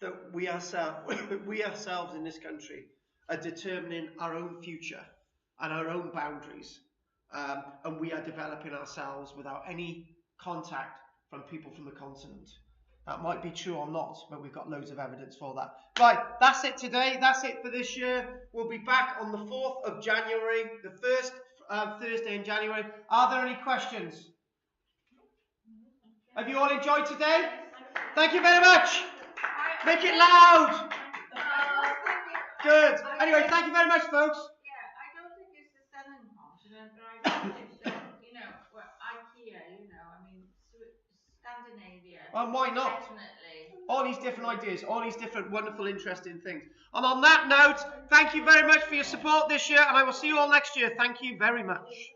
that we ourselves in this country are determining our own future and our own boundaries. And we are developing ourselves without any contact from people from the continent. That might be true or not, but we've got loads of evidence for that. Right, that's it today. That's it for this year. We'll be back on the 4th of January, the first Thursday in January. Are there any questions? Have you all enjoyed today? Thank you very much. Make it loud. Good. Anyway, thank you very much, folks. But I think it's, IKEA, I mean, Scandinavia. And why not? Definitely. All these different ideas, all these different wonderful, interesting things. And on that note, thank you very much for your support this year, and I will see you all next year. Thank you very much.